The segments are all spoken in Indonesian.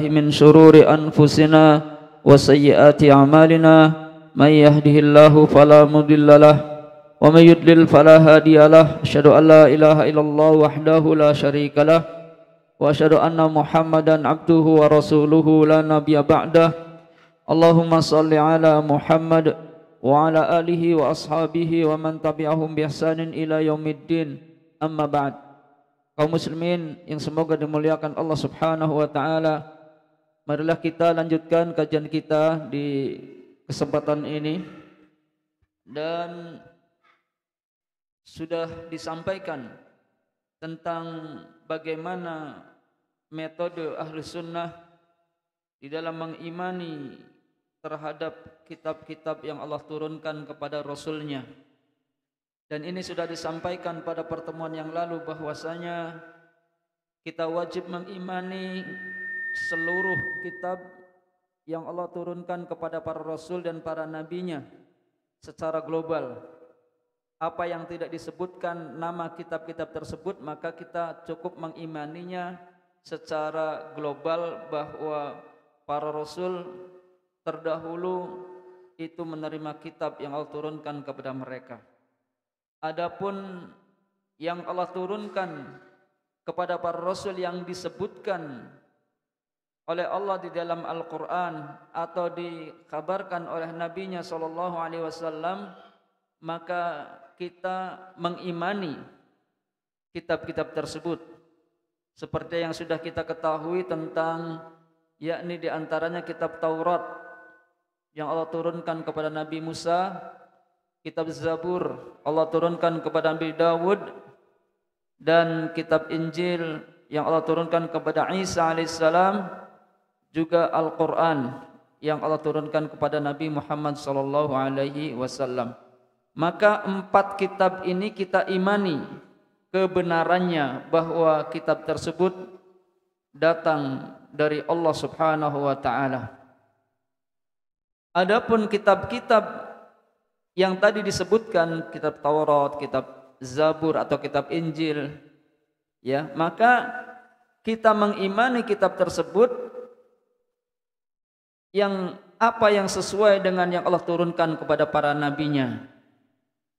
من شرور أنفسنا وسيئات أعمالنا من يهده الله فلا مضل له ومن يضلل فلا هادي له أشهد أن لا إله إلا الله وحده لا شريك له وأشهد أن محمدا عبده ورسوله لا نبي بعده اللهم صل على محمد وعلى آله وأصحابه ومن تبعهم بإحسان إلى يوم الدين أما بعد. Kaum muslimin yang semoga dimuliakan Allah Subhanahu wa taala, marilah kita lanjutkan kajian kita di kesempatan ini. Dan sudah disampaikan tentang bagaimana metode ahli sunnah di dalam mengimani terhadap kitab-kitab yang Allah turunkan kepada Rasulnya. Dan ini sudah disampaikan pada pertemuan yang lalu bahwasanya kita wajib mengimani seluruh kitab yang Allah turunkan kepada para Rasul dan para Nabinya secara global. Apa yang tidak disebutkan nama kitab-kitab tersebut, maka kita cukup mengimaninya secara global bahwa para Rasul terdahulu itu menerima kitab yang Allah turunkan kepada mereka. Adapun yang Allah turunkan kepada para Rasul yang disebutkan oleh Allah di dalam Al-Quran atau dikabarkan oleh Nabi-Nya SAW, maka kita mengimani kitab-kitab tersebut seperti yang sudah kita ketahui tentang, yakni diantaranya kitab Taurat yang Allah turunkan kepada Nabi Musa, kitab Zabur Allah turunkan kepada Nabi Dawud, dan kitab Injil yang Allah turunkan kepada Isa alaihissalam, juga Al-Quran yang Allah turunkan kepada Nabi Muhammad sallallahu alaihi wasallam. Maka 4 kitab ini kita imani kebenarannya bahwa kitab tersebut datang dari Allah Subhanahu wa taala. Adapun kitab-kitab yang tadi disebutkan, kitab Taurat, kitab Zabur atau kitab Injil, ya, maka kita mengimani kitab tersebut yang apa yang sesuai dengan yang Allah turunkan kepada para nabinya.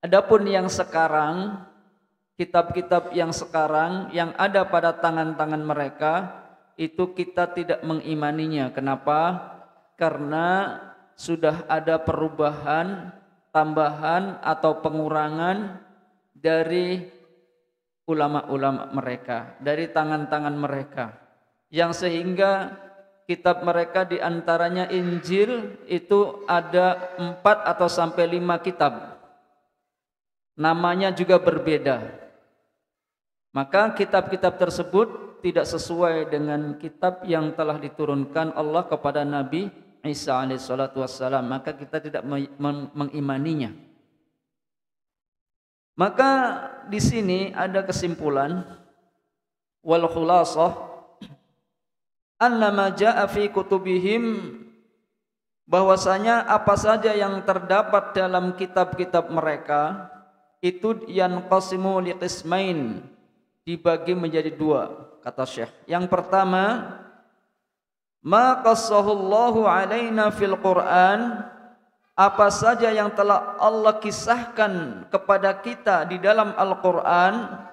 Adapun yang sekarang, kitab-kitab yang sekarang yang ada pada tangan-tangan mereka, itu kita tidak mengimaninya. Kenapa? Karena sudah ada perubahan, tambahan atau pengurangan dari ulama-ulama mereka, dari tangan-tangan mereka, yang sehingga kitab mereka diantaranya Injil itu ada 4 atau sampai 5 kitab, namanya juga berbeda. Maka kitab-kitab tersebut tidak sesuai dengan kitab yang telah diturunkan Allah kepada Nabi Isa alaihissalatu wassalam, maka kita tidak mengimaninya. Maka di sini ada kesimpulan, wal khulasah annama jaa fi kutubihim, bahwasanya apa saja yang terdapat dalam kitab-kitab mereka itu yanqasimu liqismain, dibagi menjadi 2, kata Syekh. Yang pertama, ma qassahullahu alaina fil Qur'an, apa saja yang telah Allah kisahkan kepada kita di dalam Al-Qur'an,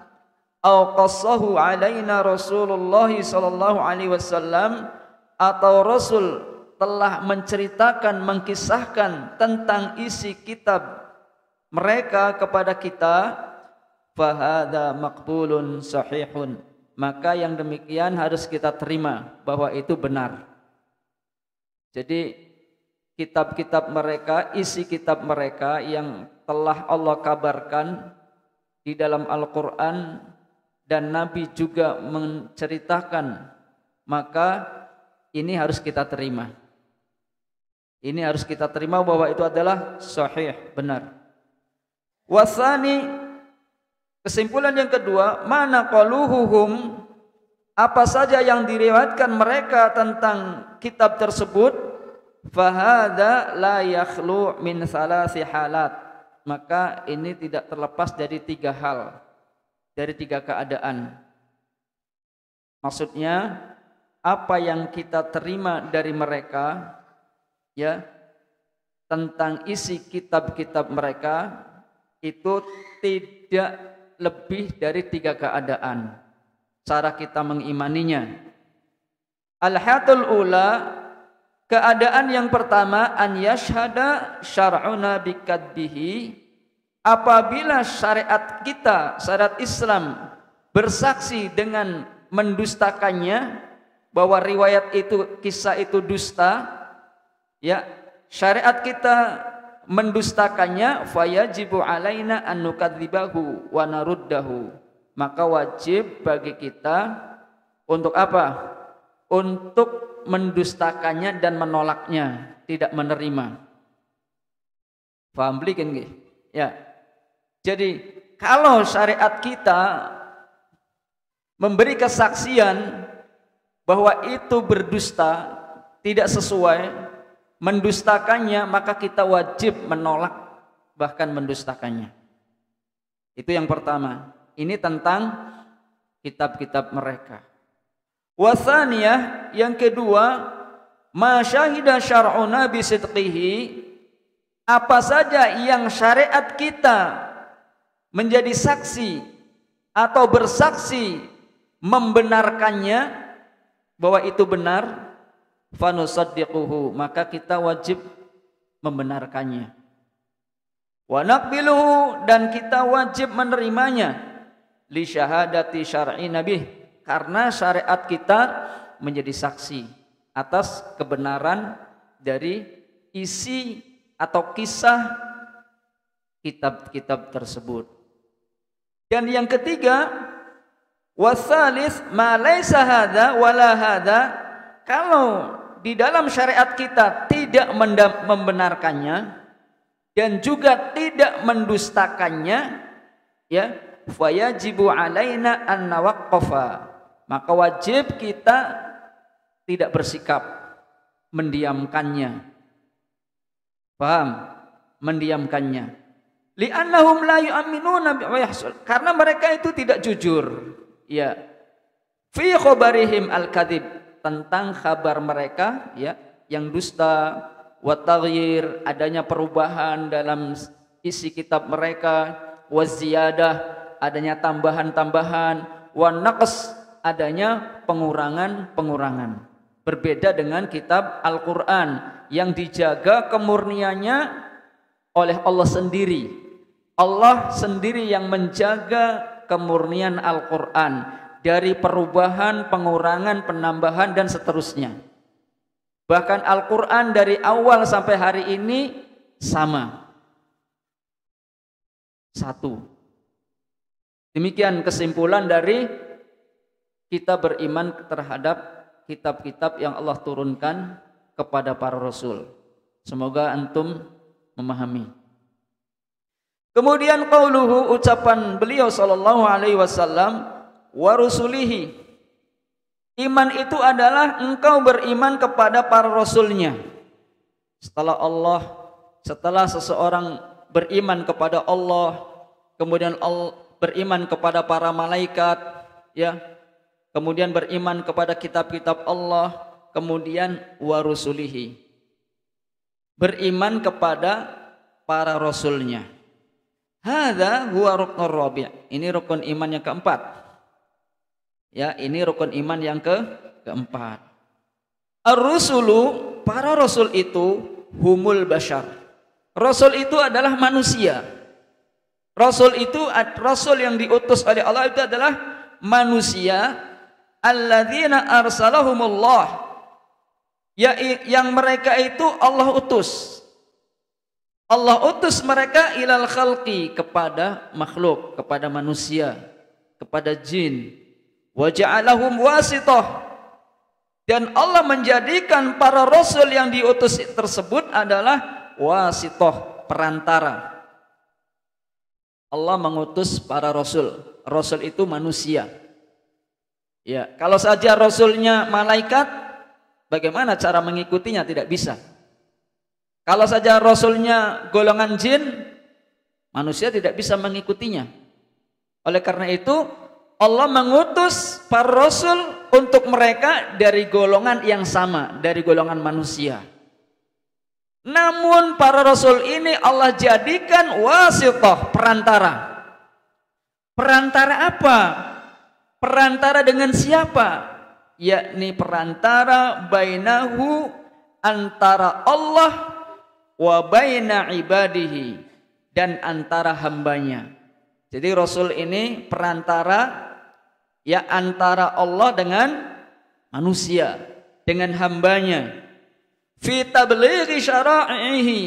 au qassahu alaina Rasulullah sallallahu alaihi wasallam, atau Rasul telah menceritakan, mengkisahkan tentang isi kitab mereka kepada kita, fahada maqbulun sahihun, maka yang demikian harus kita terima bahwa itu benar. Jadi kitab-kitab mereka, isi kitab mereka yang telah Allah kabarkan di dalam Al-Quran dan Nabi juga menceritakan, maka ini harus kita terima. Ini harus kita terima bahwa itu adalah sahih, benar. Wasani, kesimpulan yang kedua, mana qaluhuhum, apa saja yang diriwayatkan mereka tentang kitab tersebut, fahada la yakhlu min salasi halat, maka ini tidak terlepas dari 3 hal, dari 3 keadaan. Maksudnya apa yang kita terima dari mereka, ya, tentang isi kitab-kitab mereka itu tidak lebih dari 3 keadaan cara kita mengimaninya. Al-hatul ula, keadaan yang pertama, an yashhada syar'una bikadbihi, apabila syariat kita, syariat Islam bersaksi dengan mendustakannya, bahwa riwayat itu, kisah itu dusta, ya, syariat kita mendustakannya, fayajibu alaina an nukadzibahu wa naruddahu, maka wajib bagi kita untuk apa? Untuk mendustakannya dan menolaknya, tidak menerima. Paham belikan nggih? Ya. Jadi kalau syariat kita memberi kesaksian bahwa itu berdusta, tidak sesuai, mendustakannya, maka kita wajib menolak, bahkan mendustakannya. Itu yang pertama. Ini tentang kitab-kitab mereka. Wasaniyah, yang kedua, ma syahida syar'una bisidqihi, apa saja yang syariat kita menjadi saksi atau bersaksi membenarkannya bahwa itu benar, fanusaddiquhu, maka kita wajib membenarkannya. Wa naqbiluhu, dan kita wajib menerimanya, li syahadati syar'i nabih, karena syariat kita menjadi saksi atas kebenaran dari isi atau kisah kitab-kitab tersebut. Dan yang ketiga, wasalis ma laisa hadza wala hadza, kalau di dalam syariat kita tidak membenarkannya dan juga tidak mendustakannya, ya, fayajibu alaina an nawaqqafa, maka wajib kita tidak bersikap, mendiamkannya. Paham? Mendiamkannya. Li'annahum la yu'minuna wa yahsul, karena mereka itu tidak jujur, ya, fi khabarihim al-kadzib, tentang kabar mereka, ya, yang dusta, wa taghyir, adanya perubahan dalam isi kitab mereka, wa ziyadah, adanya tambahan-tambahan, wa naqs, adanya pengurangan-pengurangan. Berbeda dengan kitab Al-Qur'an yang dijaga kemurniannya oleh Allah sendiri. Allah sendiri yang menjaga kemurnian Al-Qur'an dari perubahan, pengurangan, penambahan dan seterusnya. Bahkan Al-Qur'an dari awal sampai hari ini sama. Satu. Demikian kesimpulan dari kita beriman terhadap kitab-kitab yang Allah turunkan kepada para rasul. Semoga antum memahami. Kemudian qauluhu, ucapan beliau sallallahu alaihi wasallam, wa rusulihi, iman itu adalah engkau beriman kepada para rasulnya. Setelah seseorang beriman kepada Allah, kemudian beriman kepada para malaikat, ya, kemudian beriman kepada kitab-kitab Allah, kemudian wa rusulihi, beriman kepada para rasulnya. Hadza huwa ruknur rabi', ini rukun iman yang keempat. Ya, ini rukun iman yang keempat. Ar-rusulu, para rasul itu humul bashar. Rasul itu adalah manusia. Rasul yang diutus oleh Allah itu adalah manusia. Alladzina arsalahumullah, yang mereka itu Allah utus. Allah utus mereka ilal khalqi, kepada makhluk, kepada manusia, kepada jin. Wa ja'alahum wasithah, dan Allah menjadikan para rasul yang diutus tersebut adalah wasithah, perantara. Allah mengutus para rasul. Rasul itu manusia. Ya, kalau saja rasulnya malaikat, bagaimana cara mengikutinya? Tidak bisa. Kalau saja rasulnya golongan jin, manusia tidak bisa mengikutinya. Oleh karena itu Allah mengutus para rasul untuk mereka dari golongan yang sama, dari golongan manusia. Namun para rasul ini Allah jadikan wasithah, perantara. Perantara apa? Perantara dengan siapa? Yakni perantara bainahu, antara Allah wa baina ibadihi, dan antara hambanya. Jadi rasul ini perantara ya antara Allah dengan manusia, dengan hambanya. Fi tablighi syara'ihi,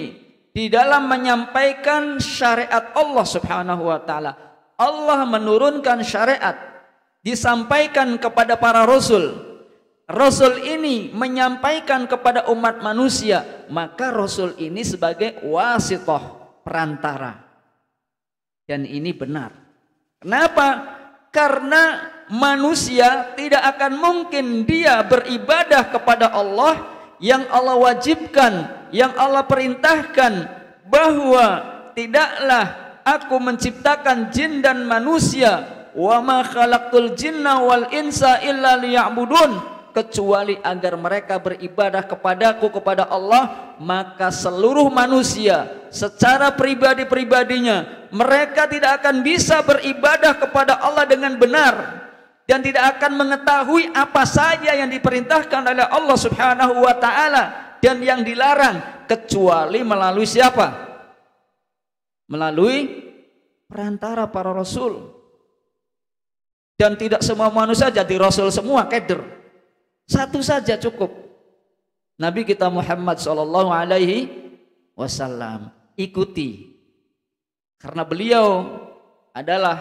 di dalam menyampaikan syariat Allah Subhanahu wa taala. Allah menurunkan syariat, disampaikan kepada para rasul. Rasul ini menyampaikan kepada umat manusia, maka rasul ini sebagai wasithah, perantara. Dan ini benar. Kenapa? Karena manusia tidak akan mungkin dia beribadah kepada Allah yang Allah wajibkan, yang Allah perintahkan, bahwa tidaklah aku menciptakan jin dan manusia, wa ma khalaqtul jinna wal insa illa liya'budun, kecuali agar mereka beribadah kepadaku, kepada Allah. Maka seluruh manusia secara pribadi-pribadinya, mereka tidak akan bisa beribadah kepada Allah dengan benar, dan tidak akan mengetahui apa saja yang diperintahkan oleh Allah Subhanahu wa taala dan yang dilarang, kecuali melalui siapa? Melalui perantara para rasul. Dan tidak semua manusia jadi rasul semua, keder. Satu saja cukup. Nabi kita Muhammad sallallahu alaihi wasallam, ikuti. Karena beliau adalah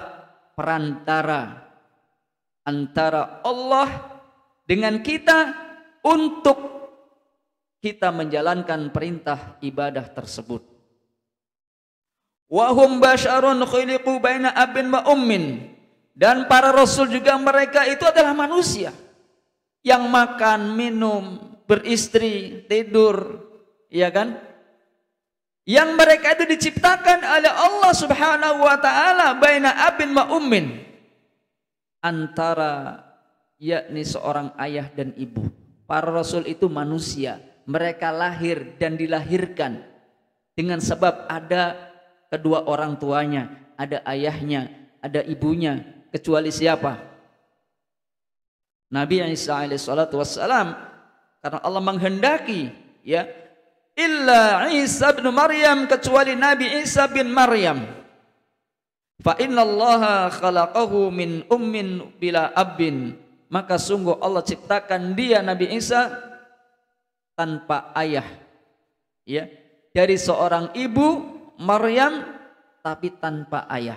perantara antara Allah dengan kita untuk kita menjalankan perintah ibadah tersebut. Wa hum basyarun khuliqu baina abin wa ummin, dan para rasul juga mereka itu adalah manusia yang makan, minum, beristri, tidur, ya kan? Yang mereka itu diciptakan oleh Allah Subhanahu wa taala baina abin wa ummin, antara yakni seorang ayah dan ibu. Para rasul itu manusia, mereka lahir dan dilahirkan dengan sebab ada kedua orang tuanya, ada ayahnya, ada ibunya, kecuali siapa? Nabi Isa alaihissalatu wassalam, karena Allah menghendaki, ya, illa Isa bin Maryam, kecuali Nabi Isa bin Maryam. Fa innallaha khalaqahu min ummin bila abin, maka sungguh Allah ciptakan dia Nabi Isa tanpa ayah, ya, dari seorang ibu Maryam, tapi tanpa ayah.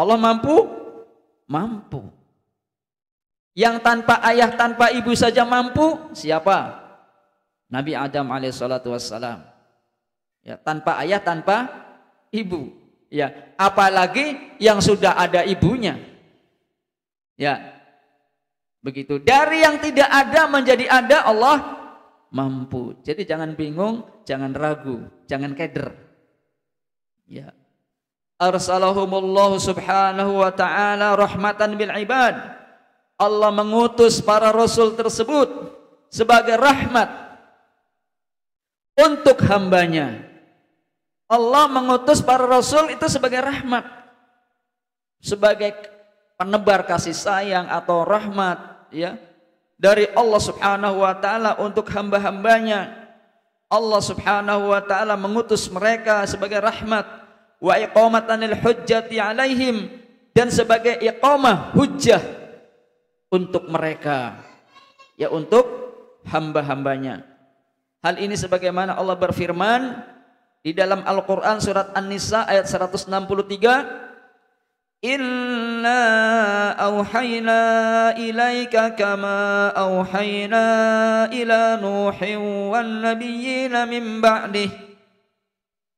Allah mampu? Mampu. Yang tanpa ayah, tanpa ibu saja mampu, siapa? Nabi Adam alaihissalatu wassalam, ya, tanpa ayah, tanpa ibu. Ya, apalagi yang sudah ada ibunya. Ya. Begitu. Dari yang tidak ada menjadi ada, Allah mampu. Jadi jangan bingung, jangan ragu, jangan keder. Ya. Arsalahumullahu subhanahu wa ta'ala rahmatan bil ibad. Allah mengutus para rasul tersebut sebagai rahmat untuk hambanya. Allah mengutus para rasul itu sebagai rahmat, sebagai penebar kasih sayang atau rahmat, ya, dari Allah Subhanahu wa taala untuk hamba-hambanya. Allah Subhanahu wa taala mengutus mereka sebagai rahmat, wa iqamatanil hujjati alaihim, dan sebagai iqamah hujjah untuk mereka, ya, untuk hamba-hambanya. Hal ini sebagaimana Allah berfirman di dalam Al-Quran surat An-Nisa ayat 163, Inna awhayna ilaika kama awhayna ila Nuhin wan nabiyyina min ba'dih.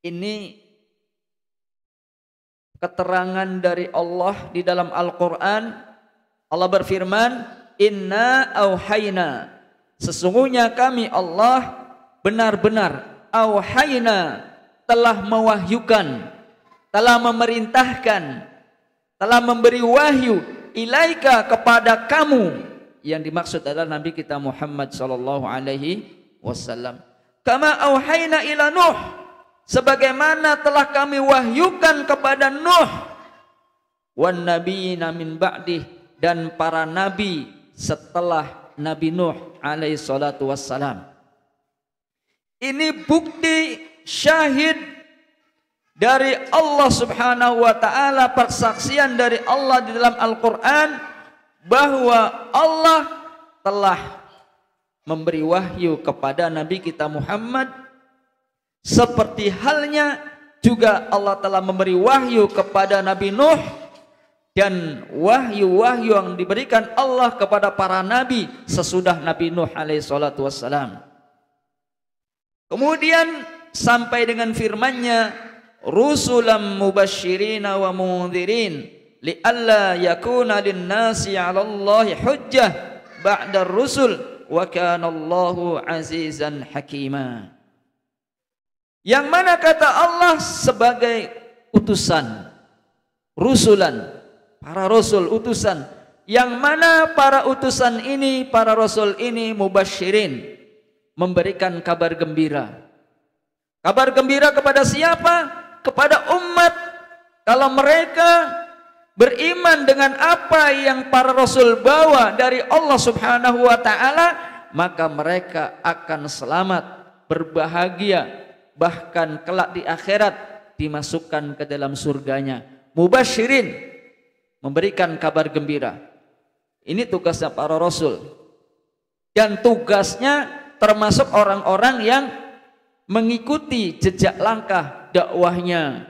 Ini keterangan dari Allah di dalam Al-Quran. Allah berfirman, Inna awhayna, sesungguhnya kami Allah benar-benar awhayna, telah mewahyukan, telah memerintahkan, telah memberi wahyu ilaika, kepada kamu, yang dimaksud adalah Nabi kita Muhammad sallallahu alaihi wasallam. Kama auhayna ila Nuh, sebagaimana telah kami wahyukan kepada Nuh, wan nabiyina min ba'dih, dan para nabi setelah Nabi Nuh alaihi salatu wassalam. Ini bukti syahid dari Allah subhanahu wa ta'ala, persaksian dari Allah di dalam Al-Quran bahwa Allah telah memberi wahyu kepada Nabi kita Muhammad, seperti halnya juga Allah telah memberi wahyu kepada Nabi Nuh, dan wahyu-wahyu yang diberikan Allah kepada para nabi sesudah Nabi Nuh alaihi salatu wassalam. Kemudian sampai dengan firman-Nya, rusulam mubasysyirina wa mundzirin li'alla yakuna lin-nasi 'ala Allahi hujjah ba'da ar-rusul wa kana Allahu 'azizan hakima. Yang mana kata Allah sebagai utusan, rusulan, para rasul utusan, yang mana para utusan ini, para rasul ini mubasyirin, memberikan kabar gembira. Kabar gembira kepada siapa? Kepada umat. Kalau mereka beriman dengan apa yang para rasul bawa dari Allah subhanahu wa ta'ala, maka mereka akan selamat, berbahagia, bahkan kelak di akhirat dimasukkan ke dalam surganya. Mubasyirin, memberikan kabar gembira. Ini tugasnya para rasul, dan tugasnya termasuk orang-orang yang mengikuti jejak langkah dakwahnya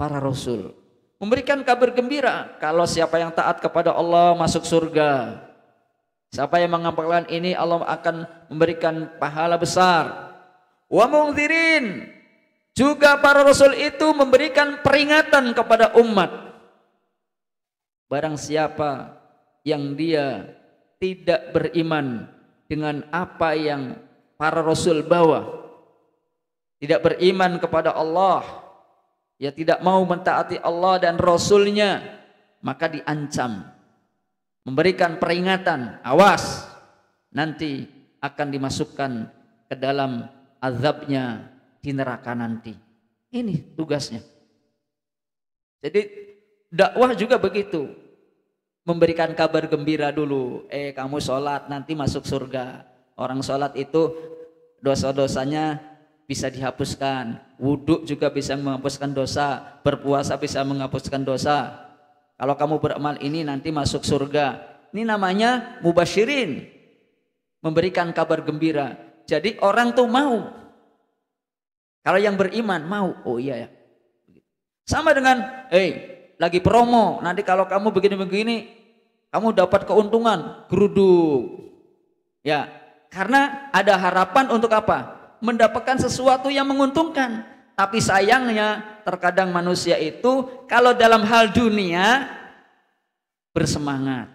para rasul, memberikan kabar gembira kalau siapa yang taat kepada Allah masuk surga, siapa yang mengamalkan ini Allah akan memberikan pahala besar. Wa mundzirin, juga para rasul itu memberikan peringatan kepada umat. Barang siapa yang dia tidak beriman dengan apa yang para rasul bawa, tidak beriman kepada Allah, ya tidak mau mentaati Allah dan Rasulnya, maka diancam, memberikan peringatan, awas, nanti akan dimasukkan ke dalam azabnya di neraka nanti. Ini tugasnya. Jadi dakwah juga begitu, memberikan kabar gembira dulu. Kamu sholat nanti masuk surga. Orang sholat itu dosa-dosanya bisa dihapuskan, wudhu juga bisa menghapuskan dosa, berpuasa bisa menghapuskan dosa. Kalau kamu beramal ini nanti masuk surga. Ini namanya mubasyirin, memberikan kabar gembira. Jadi orang tuh mau, kalau yang beriman mau, oh iya ya. Sama dengan lagi promo, nanti kalau kamu begini-begini kamu dapat keuntungan geruduk. Ya, karena ada harapan untuk apa? Mendapatkan sesuatu yang menguntungkan. Tapi sayangnya terkadang manusia itu kalau dalam hal dunia bersemangat,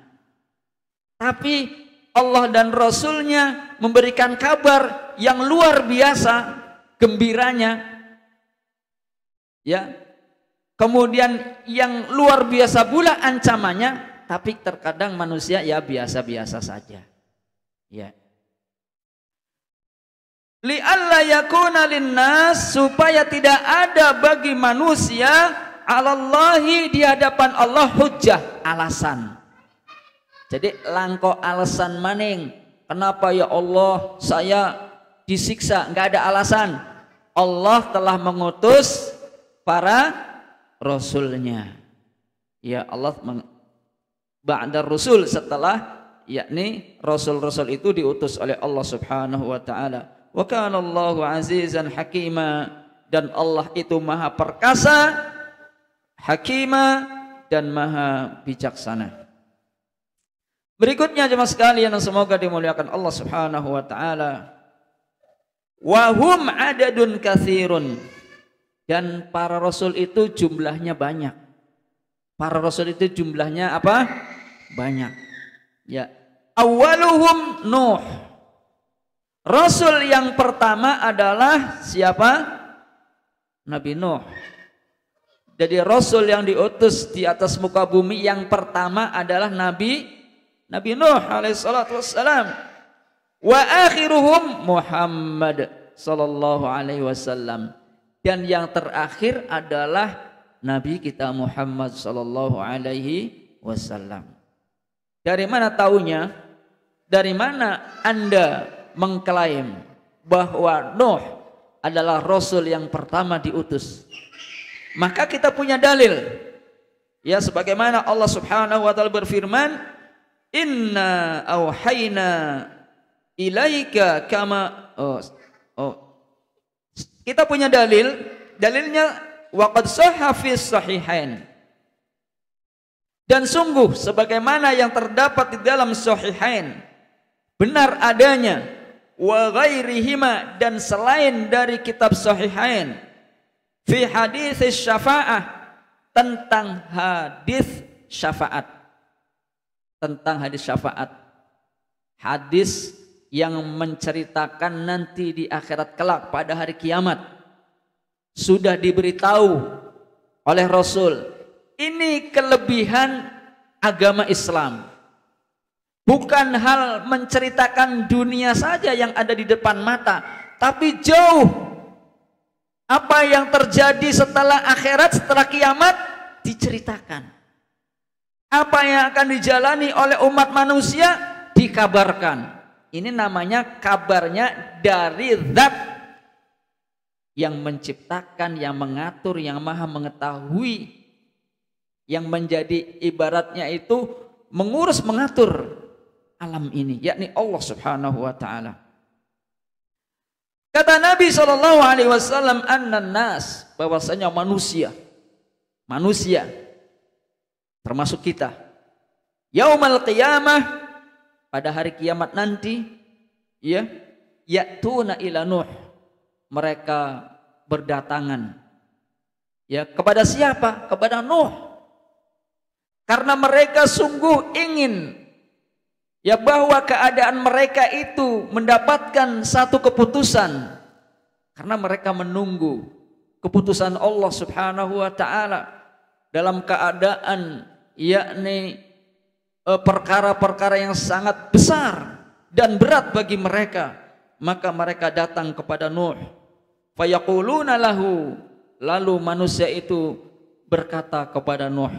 tapi Allah dan Rasulnya memberikan kabar yang luar biasa gembiranya, ya. Kemudian yang luar biasa pula ancamannya, tapi terkadang manusia ya biasa-biasa saja. Ya. Li'alla yakuna linnas, supaya tidak ada bagi manusia 'alallahi, di hadapan Allah, hujjah, alasan. Jadi langko alasan maning, kenapa ya Allah saya disiksa? Enggak ada alasan. Allah telah mengutus para Rasulnya, ya Allah ba'da Rasul, setelah yakni Rasul-Rasul itu diutus oleh Allah subhanahu wa ta'ala. Wa kana Allahu azizan hakima, dan Allah itu maha perkasa, hakima, dan maha bijaksana. Berikutnya jemaah sekalian yang semoga dimuliakan Allah subhanahu wa ta'ala, wa hum adadun katsirun, dan para rasul itu jumlahnya banyak. Para rasul itu jumlahnya apa? Banyak. Ya. Awwaluhum Nuh. Rasul yang pertama adalah siapa? Nabi Nuh. Jadi rasul yang diutus di atas muka bumi yang pertama adalah Nabi Nabi Nuh alaihi salatu wassalam. Wa akhiruhum Muhammad sallallahu alaihi wasallam. Dan yang terakhir adalah Nabi kita Muhammad sallallahu alaihi wasallam. Dari mana taunya? Dari mana Anda mengklaim bahwa Nuh adalah Rasul yang pertama diutus? Maka kita punya dalil. Ya, sebagaimana Allah Subhanahu wa taala berfirman, "Inna auhayna ilaika kama." Kita punya dalilnya waqad sahha fis sahihain. Dan sungguh sebagaimana yang terdapat di dalam sahihain, benar adanya, wa ghairihima, dan selain dari kitab sahihain, fi hadis syafa'ah, tentang hadis syafaat. Tentang hadis syafaat. Hadis yang menceritakan nanti di akhirat kelak pada hari kiamat. Sudah diberitahu oleh Rasul. Ini kelebihan agama Islam. Bukan hal menceritakan dunia saja yang ada di depan mata, tapi jauh apa yang terjadi setelah akhirat, setelah kiamat diceritakan. Apa yang akan dijalani oleh umat manusia dikabarkan. Ini namanya kabarnya dari zat yang menciptakan, yang mengatur, yang maha mengetahui, yang menjadi ibaratnya itu mengurus, mengatur alam ini, yakni Allah Subhanahu wa taala. Kata Nabi sallallahu alaihi wasallam, annan nas, bahwasanya manusia termasuk kita, yaumal qiyamah, pada hari kiamat nanti, ya, ya'tuna ila Nuh, mereka berdatangan, ya, kepada siapa? Kepada Nuh. Karena mereka sungguh ingin, ya, bahwa keadaan mereka itu mendapatkan satu keputusan. Karena mereka menunggu keputusan Allah Subhanahu wa taala dalam keadaan, yakni perkara-perkara yang sangat besar dan berat bagi mereka. Maka mereka datang kepada Nuh. Fayaquluna lahu, lalu manusia itu berkata kepada Nuh,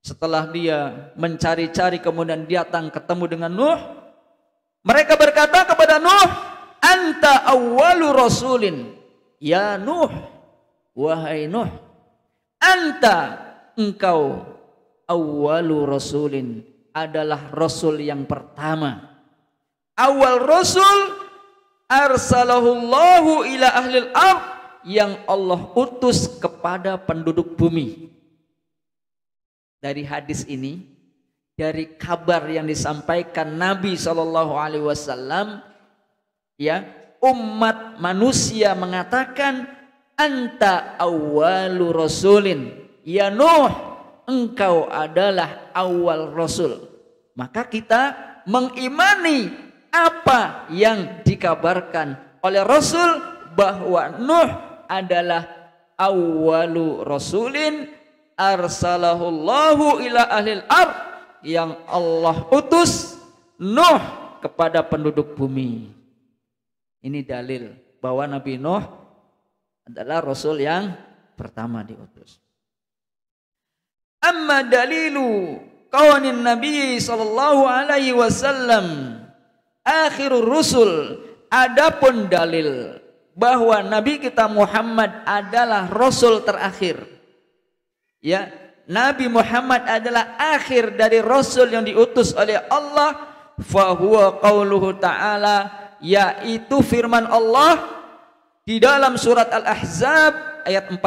setelah dia mencari-cari kemudian datang ketemu dengan Nuh, mereka berkata kepada Nuh, anta awwalu rasulin, ya Nuh, wahai Nuh, anta, engkau, awwalu rasulin, adalah rasul yang pertama. Awal rasul arsalahullahu ila ahlil ardh, yang Allah utus kepada penduduk bumi. Dari hadis ini, dari kabar yang disampaikan Nabi SAW, ya, umat manusia mengatakan, anta awwalu rasulin, ya Nuh, engkau adalah awal rasul. Maka kita mengimani apa yang dikabarkan oleh Rasul, bahwa Nuh adalah awwalu rasulin arsalahullahu ila ahlil ardh, yang Allah utus Nuh kepada penduduk bumi. Ini dalil bahwa Nabi Nuh adalah rasul yang pertama diutus. Amma dalilu kaunin Nabi sallallahu alaihi wasallam akhirur rusul, adapun dalil bahwa Nabi kita Muhammad adalah rasul terakhir, ya, Nabi Muhammad adalah akhir dari rasul yang diutus oleh Allah, fahuwa qauluhu ta'ala, yaitu firman Allah di dalam surat Al-Ahzab ayat 40.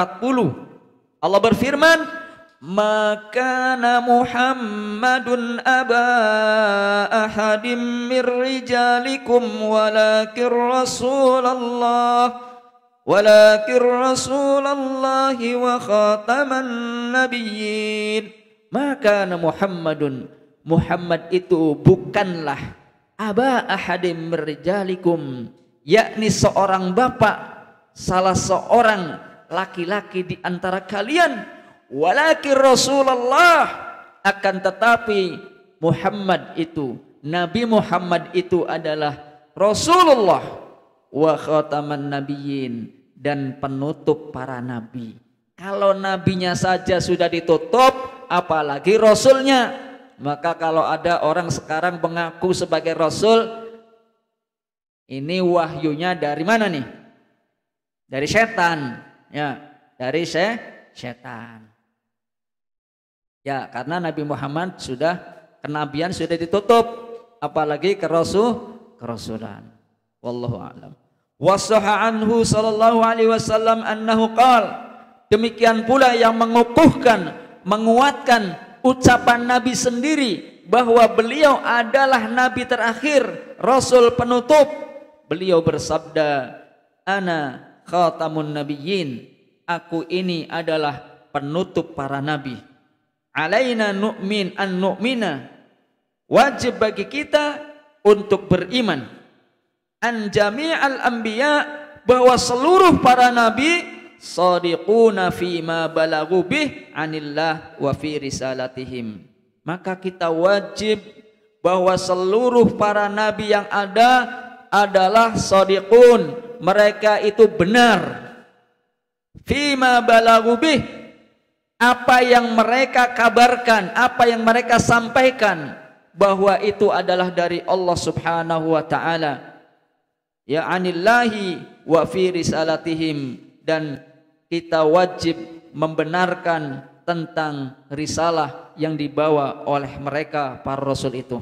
Allah berfirman, makana Muhammadun aba ahadim mir rijalikum walakin Rasulallahi wa khataman nabiyyin. Makana Muhammadun, Muhammad itu bukanlah aba ahadim mir rijalikum, yakni seorang bapak salah seorang laki-laki di antara kalian, walakin Rasulullah, akan tetapi Muhammad itu, Nabi Muhammad itu adalah Rasulullah wa khataman nabiyyin, dan penutup para nabi. Kalau nabinya saja sudah ditutup, apalagi rasulnya. Maka kalau ada orang sekarang mengaku sebagai rasul, ini wahyunya dari mana nih? Dari setan, ya, dari setan. Ya, karena Nabi Muhammad sudah, kenabian sudah ditutup, apalagi kerasulan. Wallahu a'lam. Wassaha anhu sallallahu alaihi wasallam annahu qala, demikian pula yang mengukuhkan, menguatkan ucapan Nabi sendiri bahwa beliau adalah nabi terakhir, rasul penutup. Beliau bersabda, ana khatamun nabiyyin, aku ini adalah penutup para nabi. Alaina nu'min an nu'mina, wajib bagi kita untuk beriman, an jami'al anbiya, bahwa seluruh para nabi shadiquna fima balaghu bih anillah wa fi risalatihim. Maka kita wajib bahwa seluruh para nabi yang ada adalah shadiqun, mereka itu benar, fima balaghu bih, apa yang mereka kabarkan, apa yang mereka sampaikan, bahwa itu adalah dari Allah Subhanahu wa ta'ala, ya anillahi wa fi risalatihim, dan kita wajib membenarkan tentang risalah yang dibawa oleh mereka para rasul itu.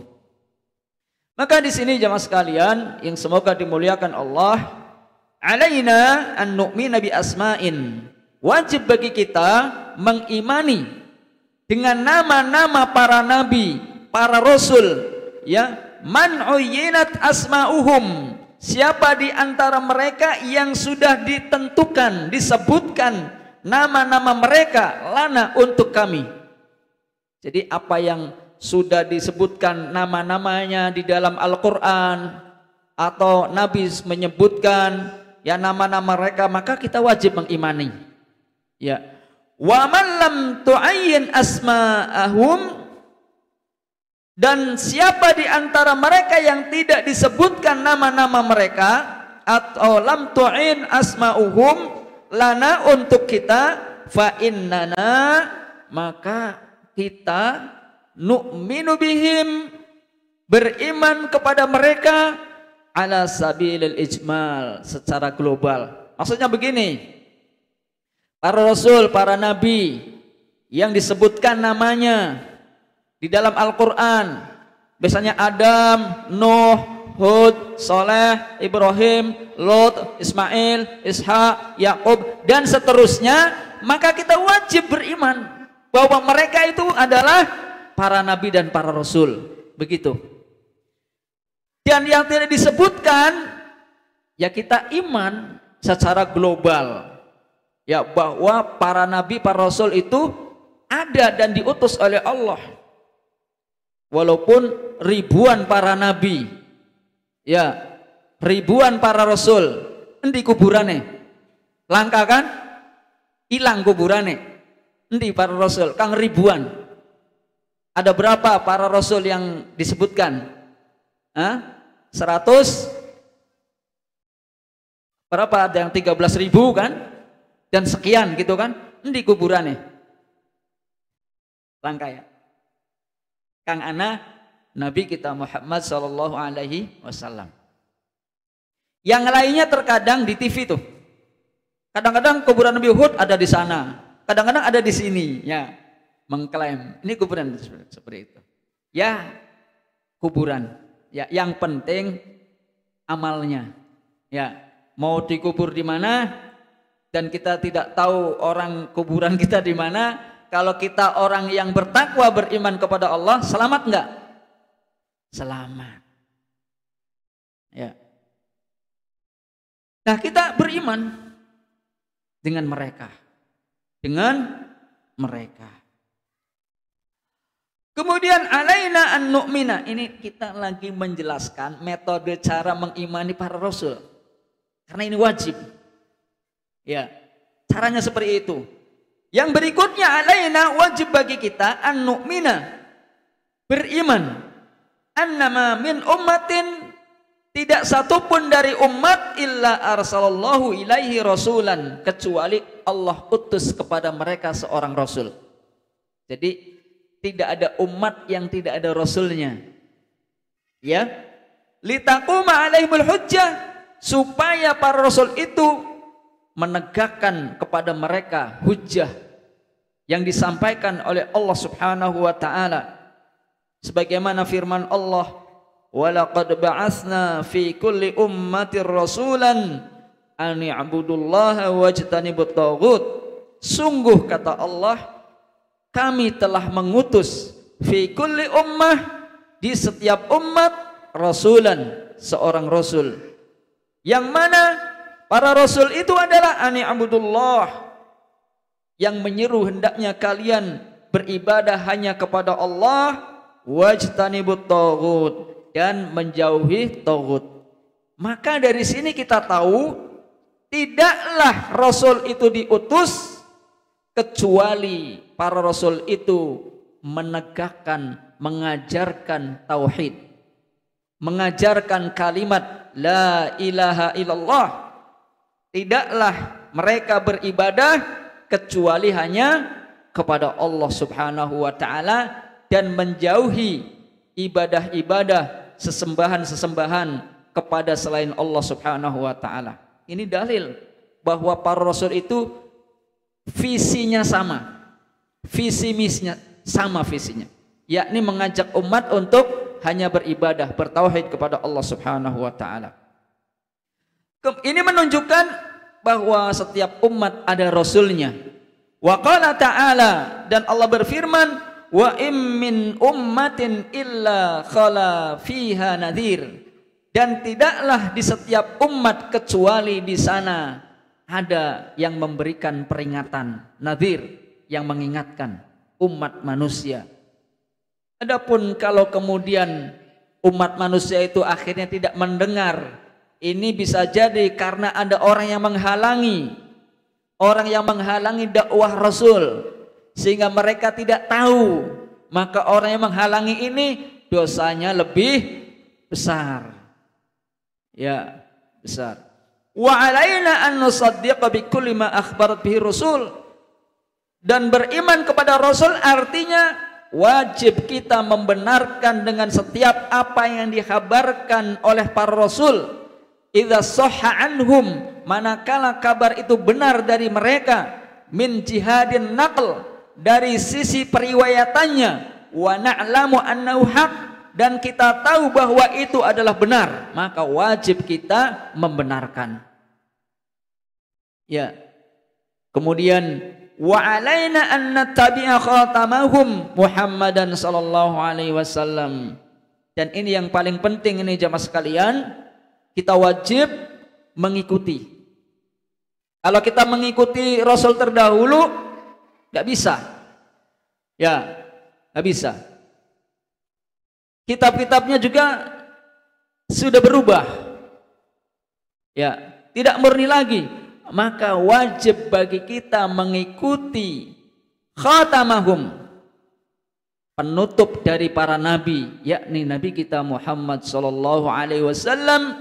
Maka di sini jemaah sekalian yang semoga dimuliakan Allah, alaina an nu'mina bi asma'in, wajib bagi kita mengimani dengan nama-nama para nabi, para rasul, ya, man uyyinat asma'uhum, siapa di antara mereka yang sudah ditentukan, disebutkan nama-nama mereka, lana, untuk kami. Jadi apa yang sudah disebutkan nama-namanya di dalam Al-Quran, atau Nabi menyebutkan ya nama-nama mereka, maka kita wajib mengimani. Ya, wa man lam tu'ayyin asma'ahum, dan siapa di antara mereka yang tidak disebutkan nama-nama mereka, atau lam tu'in asma'uhum lana, untuk kita, fa innana, maka kita nu'minu bihim, beriman kepada mereka, ala sabilil ijmal, secara global. Maksudnya begini, para rasul, para nabi yang disebutkan namanya di dalam Al-Quran, biasanya Adam, Nuh, Hud, Saleh, Ibrahim, Lot, Ismail, Ishak, Yakub, dan seterusnya, maka kita wajib beriman bahwa mereka itu adalah para nabi dan para rasul. Begitu. Dan yang tidak disebutkan, ya kita iman secara global, ya, bahwa para nabi, para rasul itu ada dan diutus oleh Allah. Walaupun ribuan para nabi, ya, ribuan para rasul, endi kuburane? Langka kan? Hilang kuburane. Endi para rasul? Kang ribuan. Ada berapa para rasul yang disebutkan? 100? Berapa? Ada yang 13.000 kan? Dan sekian gitu kan? Endi kuburane? Langka ya. Kang ana Nabi kita Muhammad sallallahu alaihi wasallam. Yang lainnya terkadang di TV tuh. Kadang-kadang kuburan Nabi Hud ada di sana, kadang-kadang ada di sini, ya, mengklaim ini kuburan seperti itu. Ya, kuburan. Ya, yang penting amalnya. Ya, mau dikubur di mana dan kita tidak tahu orang kuburan kita di mana. Kalau kita orang yang bertakwa, beriman kepada Allah, selamat enggak? Selamat. Ya. Nah, kita beriman dengan mereka. Dengan mereka. Kemudian alaina an nu'mina, ini kita lagi menjelaskan metode cara mengimani para rasul. Karena ini wajib. Ya. Caranya seperti itu. Yang berikutnya, alaina, wajib bagi kita an nu'mina, beriman annama min ummatin, tidak satupun dari umat illa arsalallahu ilaihi rasulan, kecuali Allah utus kepada mereka seorang rasul. Jadi tidak ada umat yang tidak ada rasulnya. Ya, litaquma alaihimul hujjah, supaya para rasul itu menegakkan kepada mereka hujjah yang disampaikan oleh Allah Subhanahu wa taala. Sebagaimana firman Allah, walaqad ba'atsna fi kulli ummatir rasulan an i'budullaha wajtanibut taghut. Sungguh kata Allah, kami telah mengutus fi kulli ummah, di setiap umat, rasulan, seorang rasul. Yang mana para rasul itu adalah an i'budullah, yang menyeru hendaknya kalian beribadah hanya kepada Allah, wajtanibut taghut, dan menjauhi taghut. Maka dari sini kita tahu tidaklah rasul itu diutus kecuali para rasul itu menegakkan, mengajarkan tauhid, mengajarkan kalimat la ilaha illallah. Tidaklah mereka beribadah kecuali hanya kepada Allah Subhanahu wa taala dan menjauhi ibadah-ibadah, sesembahan-sesembahan kepada selain Allah Subhanahu wa taala. Ini dalil bahwa para rasul itu visinya sama, visi misinya sama, visinya yakni mengajak umat untuk hanya beribadah, bertauhid kepada Allah Subhanahu wa taala. Ini menunjukkan bahwa setiap umat ada rasulnya. Wa qala ta'ala, dan Allah berfirman, wa im min ummatin illa khala fiha nadhir, dan tidaklah di setiap umat kecuali di sana ada yang memberikan peringatan, nadhir, yang mengingatkan umat manusia. Adapun kalau kemudian umat manusia itu akhirnya tidak mendengar, ini bisa jadi karena ada orang yang menghalangi, dakwah Rasul, sehingga mereka tidak tahu. Maka orang yang menghalangi ini dosanya lebih besar. Ya, besar. Wa alaina an nusaddiqa bi kulli ma akhbarat bihi Rasul. Dan beriman kepada Rasul artinya wajib kita membenarkan dengan setiap apa yang dikhabarkan oleh para Rasul. Idza sahha anhum, manakala kabar itu benar dari mereka, min jihadin naql, dari sisi periwayatannya, wa na'lamu annahu haq, dan kita tahu bahwa itu adalah benar, maka wajib kita membenarkan. Ya. Kemudian wa alaina an nattabi'a khatamahum Muhammadan sallallahu alaihi wasallam. Dan ini yang paling penting ini jamaah sekalian, kita wajib mengikuti. Kalau kita mengikuti Rasul terdahulu nggak bisa. Ya, nggak bisa. Kitab-kitabnya juga sudah berubah. Ya, tidak murni lagi. Maka wajib bagi kita mengikuti khatamahum, penutup dari para nabi, yakni nabi kita Muhammad sallallahu alaihi wasallam,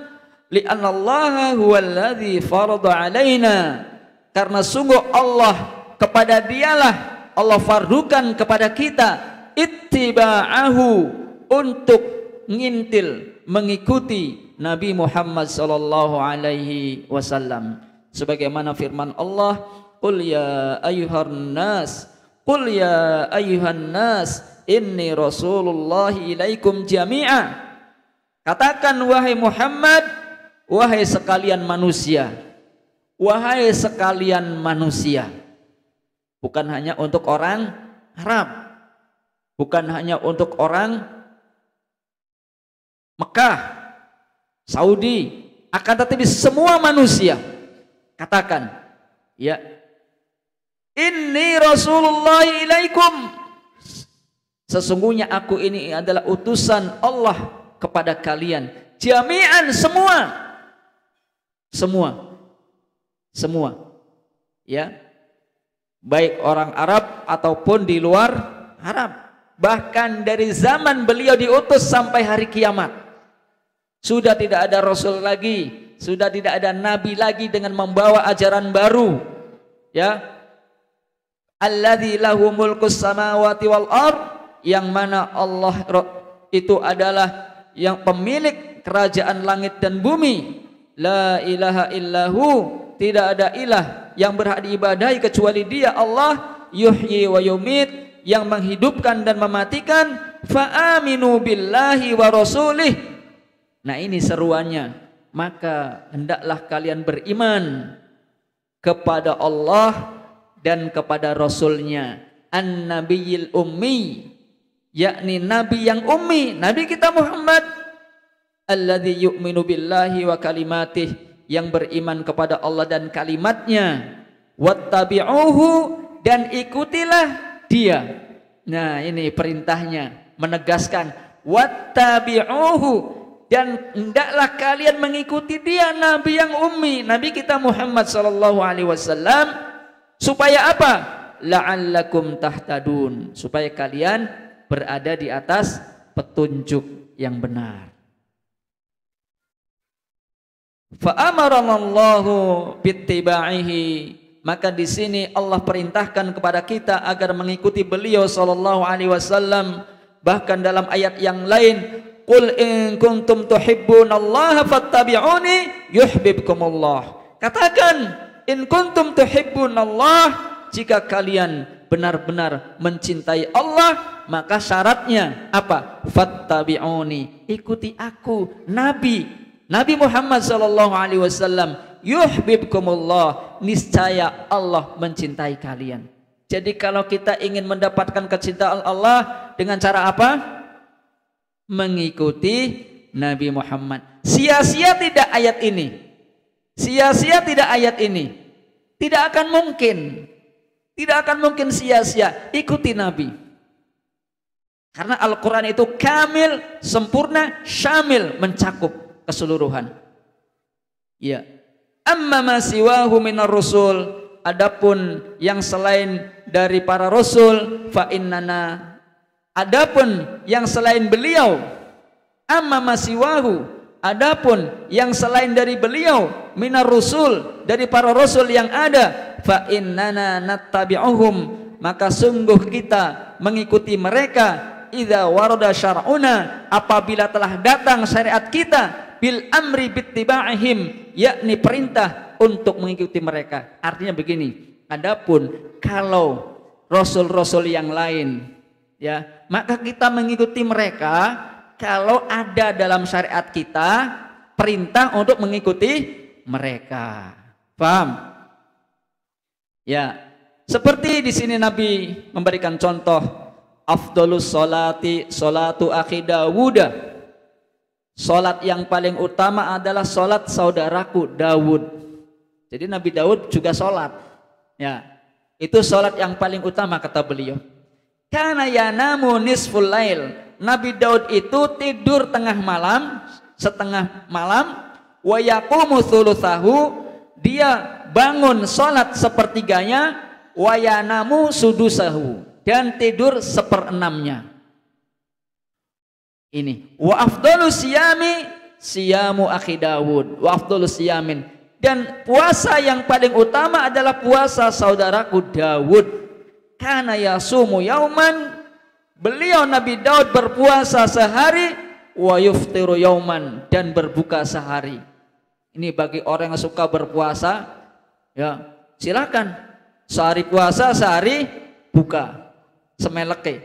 li'anna Allah huwallazi farada alaina, karena sungguh Allah, kepada dialah Allah fardukan kepada kita ittiba'ahu, untuk ngintil mengikuti Nabi Muhammad sallallahu alaihi wasallam. Sebagaimana firman Allah, qul ya ayyuhan nas, qul ya ayyuhan nas inni rasulullahi ilaikum jami'a. Katakan wahai Muhammad, wahai sekalian manusia, wahai sekalian manusia. Bukan hanya untuk orang Arab, bukan hanya untuk orang Mekah, Saudi, akan tetapi semua manusia. Katakan, ya, inni Rasulullah ilaikum, sesungguhnya aku ini adalah utusan Allah kepada kalian, jami'an, semua, ya, baik orang Arab ataupun di luar Arab, bahkan dari zaman beliau diutus sampai hari kiamat. Sudah tidak ada rasul lagi, sudah tidak ada nabi lagi dengan membawa ajaran baru. Ya. Alladzi lahu mulkus samawati wal ard, yang mana Allah itu adalah yang pemilik kerajaan langit dan bumi. La ilaha illahu, tidak ada ilah yang berhak diibadahi kecuali Dia, Allah. Yuhyi wa yumit, yang menghidupkan dan mematikan. Fa aminu billahi wa rasulih. Nah, ini seruannya. Maka hendaklah kalian beriman kepada Allah dan kepada Rasulnya. An-nabiyil ummi, yakni nabi yang ummi, nabi kita Muhammad. Alladzi yu'minu billahi wa kalimatih, yang beriman kepada Allah dan kalimatnya. Wattabi'uhu, dan ikutilah dia. Nah, ini perintahnya, menegaskan wattabi'uhu, dan hendaklah kalian mengikuti dia, nabi yang ummi, nabi kita Muhammad sallallahu alaihi wasallam. Supaya apa? La'allakum tahtadun, supaya kalian berada di atas petunjuk yang benar. Fa'amaranallahu bittiba'ihi, maka di sini Allah perintahkan kepada kita agar mengikuti beliau sallallahu alaihi wasallam. Bahkan dalam ayat yang lain, qul in kuntum tuhibbunallaha fattabi'uni yuhibbukumullah. Katakan, in kuntum tuhibbunallah, jika kalian benar-benar mencintai Allah, maka syaratnya apa? Fattabi'uni, ikuti aku, Nabi Muhammad sallallahu alaihi wasallam. Yuhibbukumullah, niscaya Allah mencintai kalian. Jadi kalau kita ingin mendapatkan kecintaan Allah, dengan cara apa? Mengikuti Nabi Muhammad. Sia-sia tidak ayat ini? Sia-sia tidak ayat ini? Tidak akan mungkin. Tidak akan mungkin sia-sia. Ikuti Nabi. Karena Al-Quran itu kamil, sempurna, syamil, mencakup keseluruhan. Ya. Amma ma siwahu minar rusul, adapun yang selain dari para rasul, fa innana, adapun yang selain beliau, amma ma siwahu, adapun yang selain dari beliau, minar rusul, dari para rasul yang ada, fa innana nattabi'uhum, maka sungguh kita mengikuti mereka. Idza warada syar'una, apabila telah datang syariat kita, bil amri bittiba'ihim, yakni perintah untuk mengikuti mereka. Artinya begini, adapun kalau rasul-rasul yang lain, ya, maka kita mengikuti mereka kalau ada dalam syariat kita perintah untuk mengikuti mereka. Paham? Ya, seperti di sini Nabi memberikan contoh, afdhalus sholati sholatu akhi Dawud. Salat yang paling utama adalah salat saudaraku Dawud. Jadi Nabi Dawud juga salat. Ya, itu salat yang paling utama kata beliau. Kana yanamu nisful lail. Nabi Daud itu tidur tengah malam, setengah malam. Wa yaqumu thulutsahu, dia bangun salat sepertiganya. Wa yanamu sudusahu, dan tidur seperenamnya. Ini wa afdalu siyami siyamu akhi Dawud, wa afdalu siyamin, dan puasa yang paling utama adalah puasa saudaraku Dawud. Kana yasumu yauman, beliau Nabi Daud berpuasa sehari, wa yuftiru yauman, dan berbuka sehari. Ini bagi orang yang suka berpuasa, ya silakan, sehari puasa sehari buka, semeleke.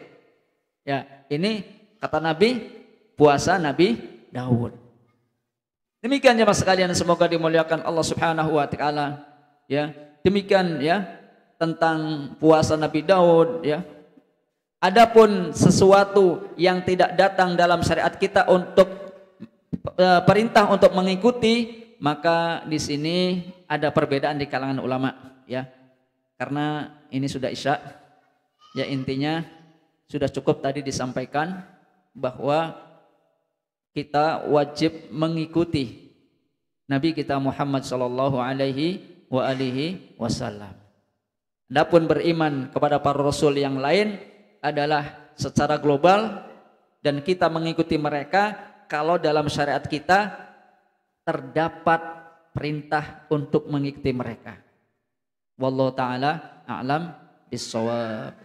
Ya, ini kata Nabi, puasa Nabi Daud. Demikian jemaah sekalian, semoga dimuliakan Allah Subhanahu wa taala. Ya, demikian ya tentang puasa Nabi Daud ya. Adapun sesuatu yang tidak datang dalam syariat kita untuk perintah untuk mengikuti, maka di sini ada perbedaan di kalangan ulama ya. Karena ini sudah isya. Ya, intinya sudah cukup tadi disampaikan bahwa kita wajib mengikuti Nabi kita Muhammad sallallahu alaihi wasallam. Adapun beriman kepada para rasul yang lain adalah secara global dan kita mengikuti mereka kalau dalam syariat kita terdapat perintah untuk mengikuti mereka. Wallahu taala a'lam bis-shawab.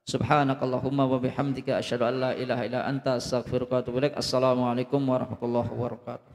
Subhanakallahumma wa bihamdika asyhadu an la ilaha illa anta astaghfiruka wa atubu ilaik. Assalamualaikum warahmatullahi wabarakatuh.